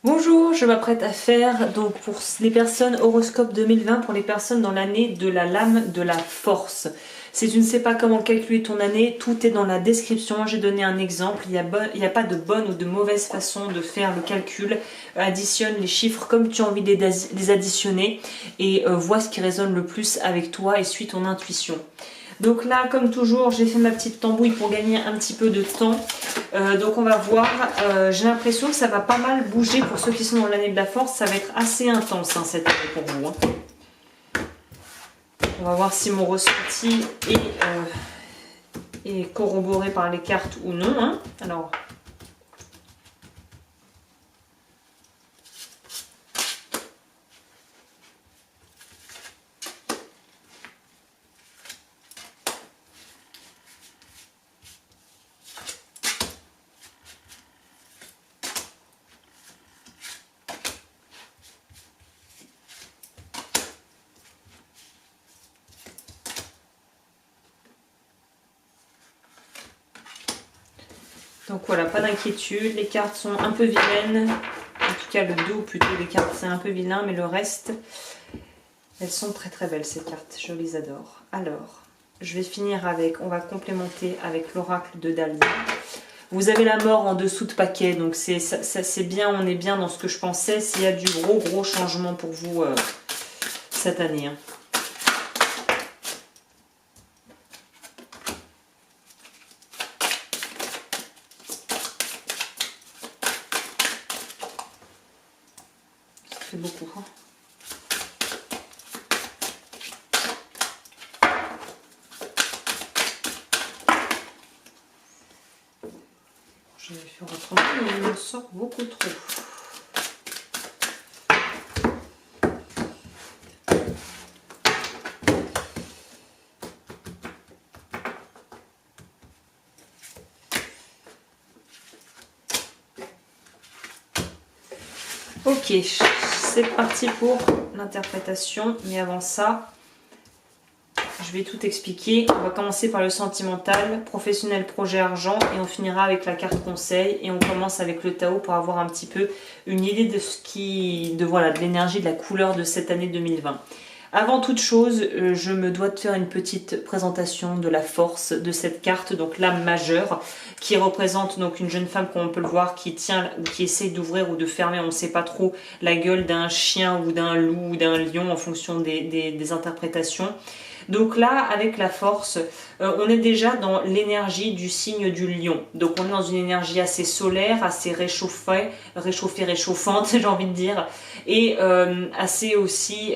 Bonjour, je m'apprête à faire donc pour les personnes horoscope 2020 pour les personnes dans l'année de la lame de la force. Si tu ne sais pas comment calculer ton année, tout est dans la description. J'ai donné un exemple. Il n'y a pas de bonne ou de mauvaise façon de faire le calcul. Additionne les chiffres comme tu as envie de les additionner et vois ce qui résonne le plus avec toi et suis ton intuition. Donc là, comme toujours, j'ai fait ma petite tambouille pour gagner un petit peu de temps. Donc on va voir. J'ai l'impression que ça va pas mal bouger pour ceux qui sont dans l'année de la force. Ça va être assez intense cette année pour vous. On va voir si mon ressenti est corroboré par les cartes ou non. Alors... Donc voilà, pas d'inquiétude, les cartes sont un peu vilaines, en tout cas le dos plutôt des cartes c'est un peu vilain, mais le reste, elles sont très très belles ces cartes, je les adore. Alors, je vais finir avec, on va complémenter avec l'oracle de Dali. Vous avez la mort en dessous de paquet, donc c'est bien, on est bien dans ce que je pensais, s'il y a du gros changement pour vous cette année. Ça fait beaucoup. Je vais faire autrement, mais il me sort beaucoup trop. Ok, c'est parti pour l'interprétation, mais avant ça, je vais tout expliquer. On va commencer par le sentimental, professionnel, projet, argent, et on finira avec la carte conseil, et on commence avec le Tao pour avoir un petit peu une idée de ce de l'énergie, de la couleur de cette année 2020. Avant toute chose, je me dois de faire une petite présentation de la force de cette carte, donc l'âme majeure, qui représente donc une jeune femme, comme on peut le voir, qui tient ou qui essaie d'ouvrir ou de fermer, on ne sait pas trop, la gueule d'un chien ou d'un loup ou d'un lion en fonction des interprétations. Donc là, avec la force, on est déjà dans l'énergie du signe du lion. Donc on est dans une énergie assez solaire, assez réchauffante, j'ai envie de dire, et assez aussi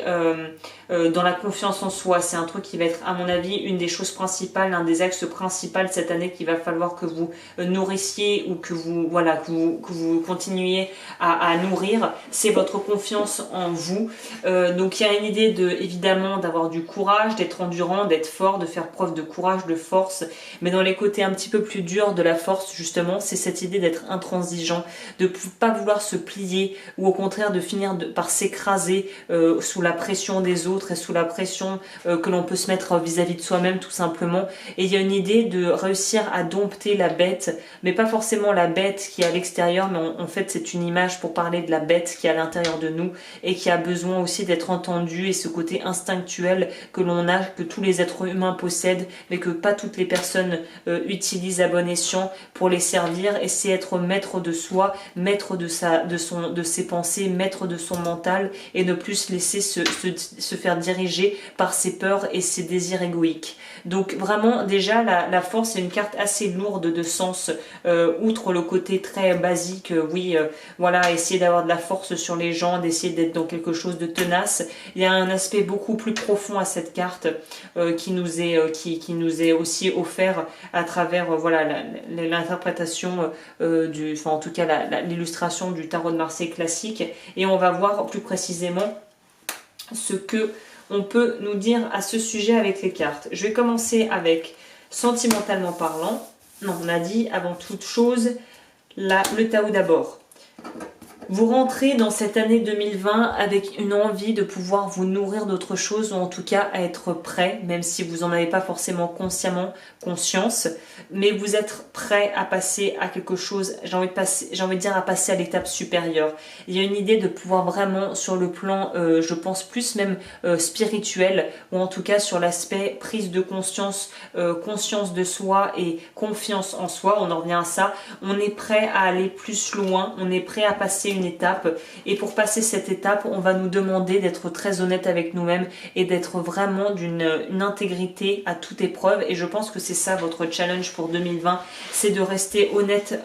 dans la confiance en soi. C'est un truc qui va être, à mon avis, une des choses principales, un des axes principaux cette année qu'il va falloir que vous nourrissiez ou que vous, voilà, que vous continuiez à nourrir. C'est votre confiance en vous. Donc il y a une idée évidemment d'avoir du courage, d'être endurant, d'être fort, de faire preuve de courage, de force. Mais dans les côtés un petit peu plus durs de la force, justement, c'est cette idée d'être intransigeant, de ne pas vouloir se plier ou au contraire de finir par s'écraser sous la pression des autres et sous la pression que l'on peut se mettre vis-à-vis de soi-même tout simplement. Et il y a une idée de réussir à dompter la bête, mais pas forcément la bête qui est à l'extérieur, mais en fait c'est une image pour parler de la bête qui est à l'intérieur de nous et qui a besoin aussi d'être entendue, et ce côté instinctuel que l'on a, que tous les êtres humains possèdent, mais que pas toutes les personnes utilisent à bon escient pour les servir. Et c'est être maître de soi, maître de ses pensées, maître de son mental, et ne plus se laisser se faire diriger par ses peurs et ses désirs égoïques. Donc vraiment déjà la force est une carte assez lourde de sens, outre le côté très basique, voilà, essayer d'avoir de la force sur les gens, d'essayer d'être dans quelque chose de tenace. Il y a un aspect beaucoup plus profond à cette carte qui nous est aussi offert à travers l'interprétation en tout cas l'illustration du tarot de Marseille classique, et on va voir plus précisément ce que on peut nous dire à ce sujet avec les cartes. Je vais commencer avec sentimentalement parlant. Non, on a dit avant toute chose le Tao d'abord. Vous rentrez dans cette année 2020 avec une envie de pouvoir vous nourrir d'autre chose, ou en tout cas à être prêt, même si vous n'en avez pas forcément consciemment conscience, mais vous êtes prêt à passer à quelque chose, j'ai envie de dire à passer à l'étape supérieure. Il y a une idée de pouvoir vraiment sur le plan, je pense plus même spirituel, ou en tout cas sur l'aspect prise de conscience, conscience de soi et confiance en soi, on en revient à ça, on est prêt à aller plus loin, on est prêt à passer une étape, et pour passer cette étape on va nous demander d'être très honnête avec nous-mêmes et d'être vraiment d'une intégrité à toute épreuve, et je pense que c'est ça votre challenge pour 2020, c'est de rester honnête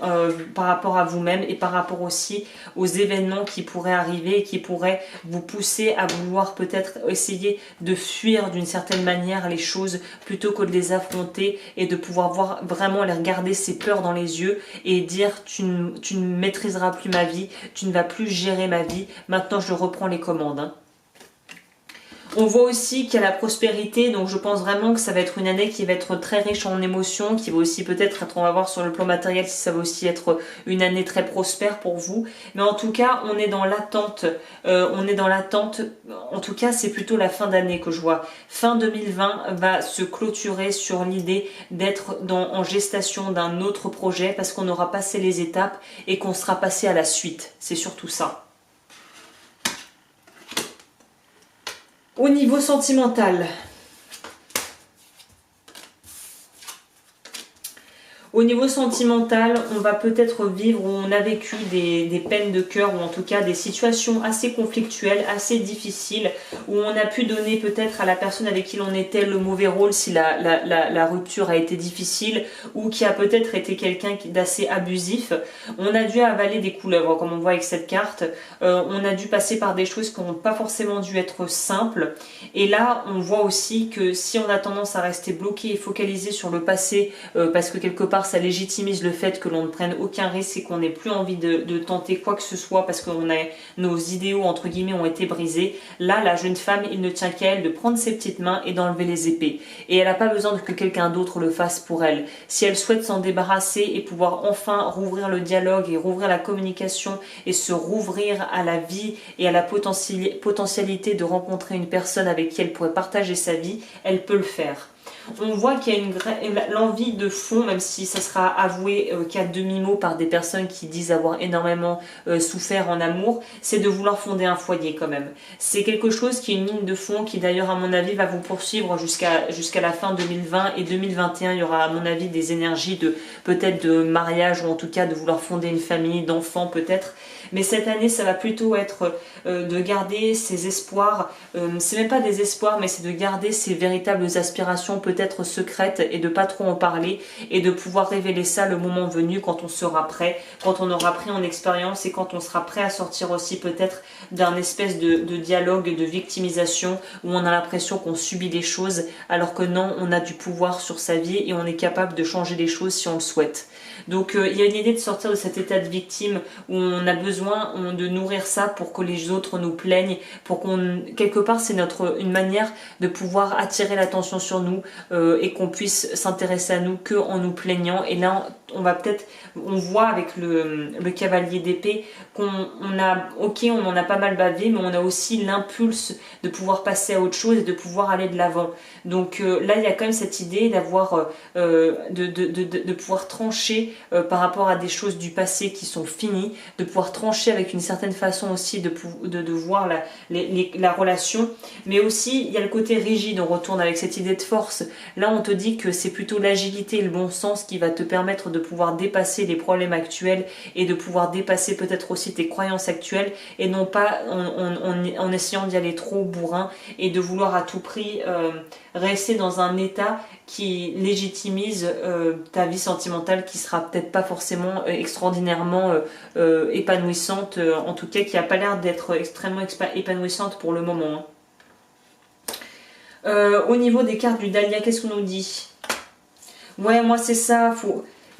par rapport à vous-même et par rapport aussi aux événements qui pourraient arriver et qui pourraient vous pousser à vouloir peut-être essayer de fuir d'une certaine manière les choses plutôt que de les affronter, et de pouvoir voir vraiment les regarder ces peurs dans les yeux et dire tu ne maîtriseras plus ma vie, tu ne vas plus gérer ma vie, maintenant je reprends les commandes. Hein. On voit aussi qu'il y a la prospérité, donc je pense vraiment que ça va être une année qui va être très riche en émotions, qui va aussi peut-être être, on va voir sur le plan matériel si ça va aussi être une année très prospère pour vous. Mais en tout cas, on est dans l'attente, en tout cas c'est plutôt la fin d'année que je vois. Fin 2020 va se clôturer sur l'idée d'être en gestation d'un autre projet parce qu'on aura passé les étapes et qu'on sera passé à la suite. C'est surtout ça. Au niveau sentimental, on va peut-être vivre, ou on a vécu des peines de cœur, ou en tout cas des situations assez conflictuelles, assez difficiles, où on a pu donner peut-être à la personne avec qui l'on était le mauvais rôle si la rupture a été difficile, ou qui a peut-être été quelqu'un d'assez abusif. On a dû avaler des couleuvres, comme on voit avec cette carte. On a dû passer par des choses qui n'ont pas forcément dû être simples. Et là, on voit aussi que si on a tendance à rester bloqué et focalisé sur le passé, parce que quelque part, ça légitimise le fait que l'on ne prenne aucun risque et qu'on n'ait plus envie de tenter quoi que ce soit parce que nos idéaux entre guillemets ont été brisés. Là, la jeune femme, il ne tient qu'à elle de prendre ses petites mains et d'enlever les épées. Et elle n'a pas besoin que quelqu'un d'autre le fasse pour elle. Si elle souhaite s'en débarrasser et pouvoir enfin rouvrir le dialogue et rouvrir la communication et se rouvrir à la vie et à la potentialité de rencontrer une personne avec qui elle pourrait partager sa vie, elle peut le faire. On voit qu'il y a l'envie de fond, même si ça sera avoué qu'à demi-mot par des personnes qui disent avoir énormément souffert en amour, c'est de vouloir fonder un foyer quand même. C'est quelque chose qui est une ligne de fond qui d'ailleurs à mon avis va vous poursuivre jusqu'à la fin 2020 et 2021. Il y aura à mon avis des énergies peut-être de mariage ou en tout cas de vouloir fonder une famille, d'enfants peut-être. Mais cette année, ça va plutôt être de garder ses espoirs. C'est même pas des espoirs, mais c'est de garder ses véritables aspirations peut-être secrètes et de pas trop en parler et de pouvoir révéler ça le moment venu quand on sera prêt, quand on aura pris en expérience et quand on sera prêt à sortir aussi peut-être d'un espèce de dialogue de victimisation où on a l'impression qu'on subit des choses alors que non, on a du pouvoir sur sa vie et on est capable de changer les choses si on le souhaite. Donc il y a une idée de sortir de cet état de victime où on a besoin de nourrir ça pour que les autres nous plaignent, pour quelque part c'est une manière de pouvoir attirer l'attention sur nous et qu'on puisse s'intéresser à nous que en nous plaignant. Et là on voit avec le cavalier d'épée qu'on on en a pas mal bavé, mais on a aussi l'impulse de pouvoir passer à autre chose et de pouvoir aller de l'avant. Donc là il y a quand même cette idée d'avoir de pouvoir trancher par rapport à des choses du passé qui sont finies, de pouvoir trancher avec une certaine façon aussi de voir la relation, mais aussi il y a le côté rigide, on retourne avec cette idée de force. Là on te dit que c'est plutôt l'agilité et le bon sens qui va te permettre de pouvoir dépasser les problèmes actuels et de pouvoir dépasser peut-être aussi tes croyances actuelles et non pas en essayant d'y aller trop bourrin et de vouloir à tout prix rester dans un état qui légitimise ta vie sentimentale qui sera peut-être pas forcément extraordinairement épanouissante, en tout cas qui a pas l'air d'être extrêmement épanouissante pour le moment. Au niveau des cartes du Dahlia, qu'est-ce qu'on nous dit? Ouais, moi c'est ça,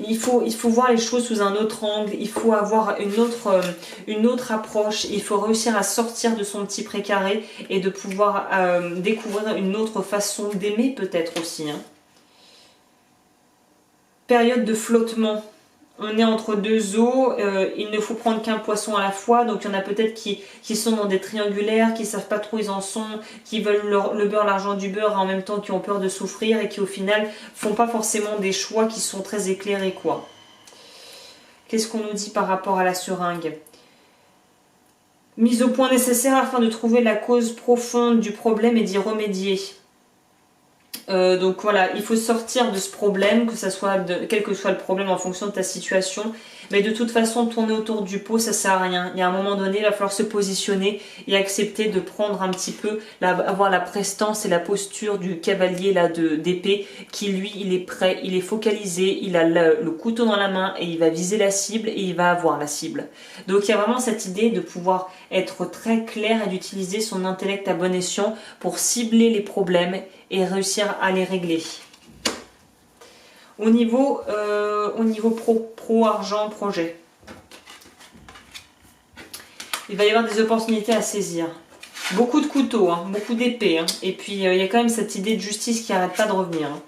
il faut voir les choses sous un autre angle, il faut avoir une autre approche, il faut réussir à sortir de son petit précaré et de pouvoir découvrir une autre façon d'aimer peut-être aussi. Hein. Période de flottement. On est entre deux eaux, il ne faut prendre qu'un poisson à la fois, donc il y en a peut-être qui sont dans des triangulaires, qui savent pas trop où ils en sont, qui veulent le beurre, l'argent du beurre, en même temps qui ont peur de souffrir et qui au final font pas forcément des choix qui sont très éclairés, quoi. Qu'est-ce qu'on nous dit par rapport à la seringue? Mise au point nécessaire afin de trouver la cause profonde du problème et d'y remédier. Donc voilà, il faut sortir de ce problème, que ça soit quel que soit le problème en fonction de ta situation. Mais de toute façon, tourner autour du pot, ça sert à rien. Il y a un moment donné, il va falloir se positionner et accepter de prendre un petit peu, avoir la prestance et la posture du cavalier là d'épée, qui lui, il est prêt, il est focalisé, il a le couteau dans la main et il va viser la cible et il va avoir la cible. Donc il y a vraiment cette idée de pouvoir être très clair et d'utiliser son intellect à bon escient pour cibler les problèmes et réussir à les régler. Au niveau pro argent, projet, il va y avoir des opportunités à saisir. Beaucoup de couteaux, hein, beaucoup d'épées. Hein. Et puis, il y a quand même cette idée de justice qui n'arrête pas de revenir. Hein.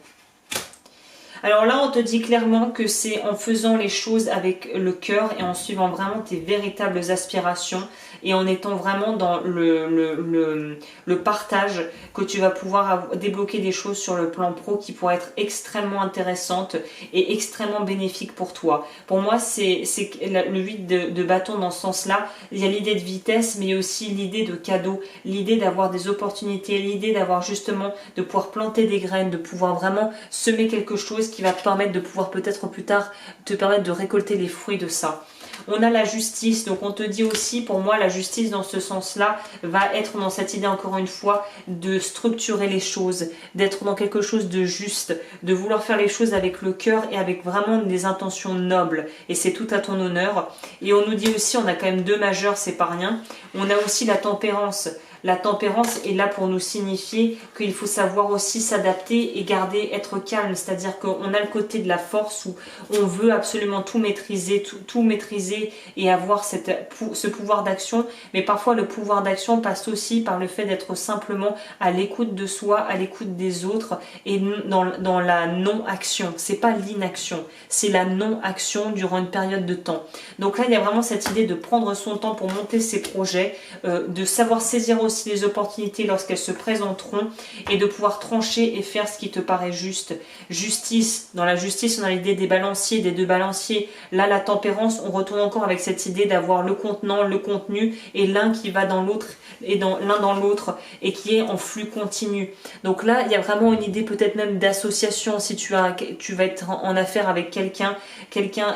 Alors là, on te dit clairement que c'est en faisant les choses avec le cœur et en suivant vraiment tes véritables aspirations et en étant vraiment dans le partage que tu vas pouvoir débloquer des choses sur le plan pro qui pourraient être extrêmement intéressantes et extrêmement bénéfiques pour toi. Pour moi, c'est le 8 de bâton dans ce sens-là. Il y a l'idée de vitesse, mais il y a aussi l'idée de cadeau, l'idée d'avoir des opportunités, l'idée d'avoir justement de pouvoir planter des graines, de pouvoir vraiment semer quelque chose qui va te permettre de pouvoir peut-être plus tard te permettre de récolter les fruits de ça. On a la justice, donc on te dit aussi, pour moi, la justice dans ce sens-là va être dans cette idée, encore une fois, de structurer les choses, d'être dans quelque chose de juste, de vouloir faire les choses avec le cœur et avec vraiment des intentions nobles. Et c'est tout à ton honneur. Et on nous dit aussi, on a quand même deux majeurs, c'est pas rien. On a aussi la tempérance. La tempérance est là pour nous signifier qu'il faut savoir aussi s'adapter et garder, être calme. C'est-à-dire qu'on a le côté de la force où on veut absolument tout maîtriser, tout maîtriser et avoir ce pouvoir d'action. Mais parfois, le pouvoir d'action passe aussi par le fait d'être simplement à l'écoute de soi, à l'écoute des autres et dans la non-action. C'est pas l'inaction, c'est la non-action durant une période de temps. Donc là, il y a vraiment cette idée de prendre son temps pour monter ses projets, de savoir saisir aussi les opportunités lorsqu'elles se présenteront et de pouvoir trancher et faire ce qui te paraît juste. Justice, dans la justice on a l'idée des balanciers, des deux balanciers. Là la tempérance, on retourne encore avec cette idée d'avoir le contenant, le contenu et l'un qui va dans l'autre et l'un dans l'autre et qui est en flux continu. Donc là il y a vraiment une idée peut-être même d'association si tu vas être en affaire avec quelqu'un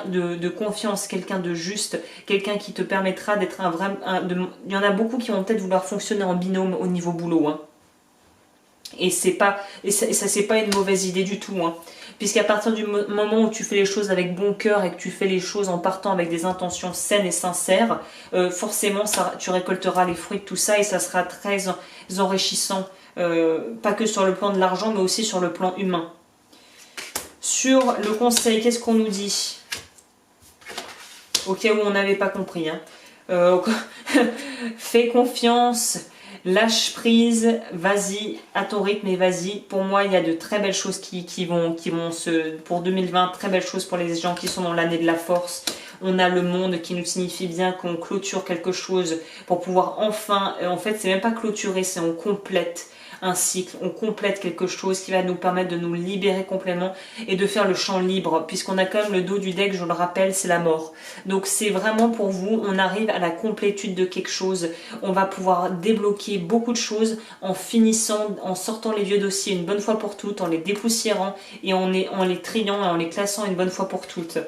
de confiance, quelqu'un de juste, quelqu'un qui te permettra d'être un vrai... il y en a beaucoup qui vont peut-être vouloir fonctionner en binôme au niveau boulot. Hein. Et ça c'est pas une mauvaise idée du tout. Hein. Puisqu'à partir du moment où tu fais les choses avec bon cœur et que tu fais les choses en partant avec des intentions saines et sincères, forcément tu récolteras les fruits de tout ça et ça sera très enrichissant. Pas que sur le plan de l'argent mais aussi sur le plan humain. Sur le conseil, qu'est-ce qu'on nous dit? Au cas où on n'avait pas compris. Hein. Fais confiance, lâche prise, vas-y, à ton rythme et vas-y. Pour moi, il y a de très belles choses qui vont pour 2020, très belles choses pour les gens qui sont dans l'année de la force. On a le monde qui nous signifie bien qu'on clôture quelque chose pour pouvoir enfin, en fait, c'est même pas clôturer, c'est on complète un cycle, on complète quelque chose qui va nous permettre de nous libérer complètement et de faire le champ libre, puisqu'on a quand même le dos du deck, je le rappelle, c'est la mort. Donc c'est vraiment pour vous, on arrive à la complétude de quelque chose, on va pouvoir débloquer beaucoup de choses en finissant, en sortant les vieux dossiers une bonne fois pour toutes, en les dépoussiérant et en les triant et en les classant une bonne fois pour toutes.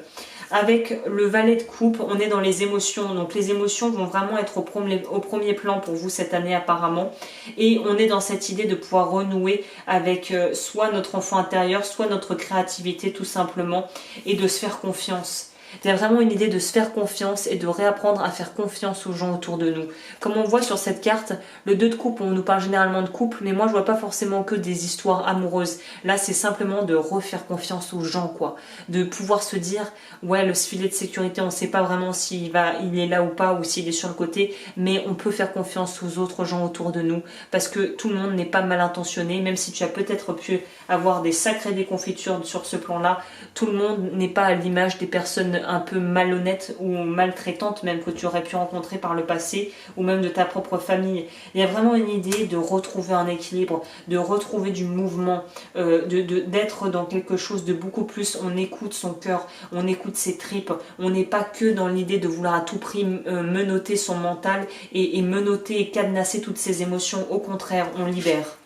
Avec le valet de coupe, on est dans les émotions. Donc les émotions vont vraiment être au premier plan pour vous cette année apparemment. Et on est dans cette idée de pouvoir renouer avec soit notre enfant intérieur, soit notre créativité tout simplement. Et de se faire confiance. Il y a vraiment une idée de se faire confiance et de réapprendre à faire confiance aux gens autour de nous. Comme on voit sur cette carte, le 2 de coupe, on nous parle généralement de couple, mais moi je vois pas forcément que des histoires amoureuses. Là c'est simplement de refaire confiance aux gens, quoi. De pouvoir se dire, ouais, le filet de sécurité, on sait pas vraiment il est là ou pas, ou s'il est sur le côté, mais on peut faire confiance aux autres gens autour de nous, parce que tout le monde n'est pas mal intentionné, même si tu as peut-être pu avoir des sacrées déconfitures sur ce plan-là, tout le monde n'est pas à l'image des personnes un peu malhonnête ou maltraitante même que tu aurais pu rencontrer par le passé, ou même de ta propre famille. Il y a vraiment une idée de retrouver un équilibre, de retrouver du mouvement, d'être dans quelque chose de beaucoup plus, on écoute son cœur, on écoute ses tripes, on n'est pas que dans l'idée de vouloir à tout prix menotter son mental et menotter et cadenasser toutes ses émotions. Au contraire, on libère.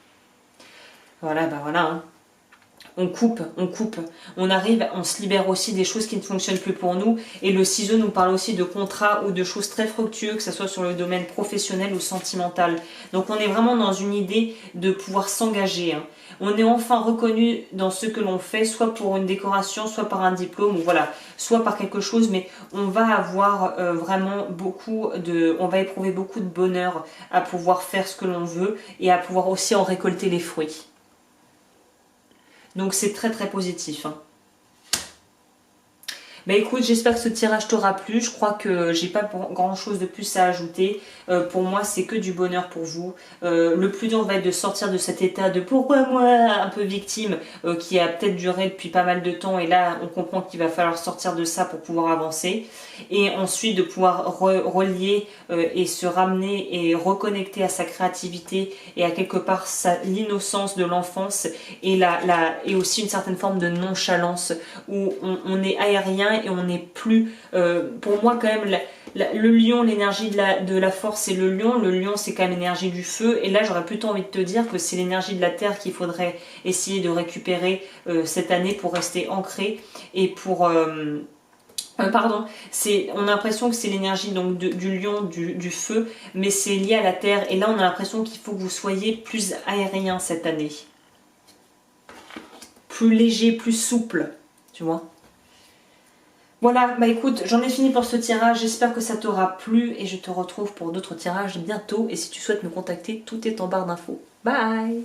Voilà, bah voilà, hein. On coupe, on arrive, on se libère aussi des choses qui ne fonctionnent plus pour nous. Et le ciseau nous parle aussi de contrats ou de choses très fructueuses, que ce soit sur le domaine professionnel ou sentimental. Donc on est vraiment dans une idée de pouvoir s'engager, hein. On est enfin reconnu dans ce que l'on fait, soit pour une décoration, soit par un diplôme, ou voilà, soit par quelque chose, mais on va avoir vraiment on va éprouver beaucoup de bonheur à pouvoir faire ce que l'on veut et à pouvoir aussi en récolter les fruits. Donc c'est très très positif, hein. Bah écoute, j'espère que ce tirage t'aura plu. Je crois que j'ai pas grand chose de plus à ajouter. Pour moi, c'est que du bonheur pour vous. Le plus dur va être de sortir de cet état de pourquoi moi, un peu victime, qui a peut-être duré depuis pas mal de temps. Et là, on comprend qu'il va falloir sortir de ça pour pouvoir avancer. Et ensuite, de pouvoir relier et se ramener et reconnecter à sa créativité et à quelque part l'innocence de l'enfance et aussi une certaine forme de nonchalance où on est aérien et on n'est plus, pour moi quand même, le lion, l'énergie de la force c'est le lion c'est quand même l'énergie du feu, et là j'aurais plutôt envie de te dire que c'est l'énergie de la terre qu'il faudrait essayer de récupérer cette année pour rester ancré et pour... pardon, on a l'impression que c'est l'énergie donc du lion, du feu, mais c'est lié à la terre, et là on a l'impression qu'il faut que vous soyez plus aérien cette année. Plus léger, plus souple, tu vois. Voilà, bah écoute, j'en ai fini pour ce tirage, j'espère que ça t'aura plu et je te retrouve pour d'autres tirages bientôt. Et si tu souhaites me contacter, tout est en barre d'infos. Bye!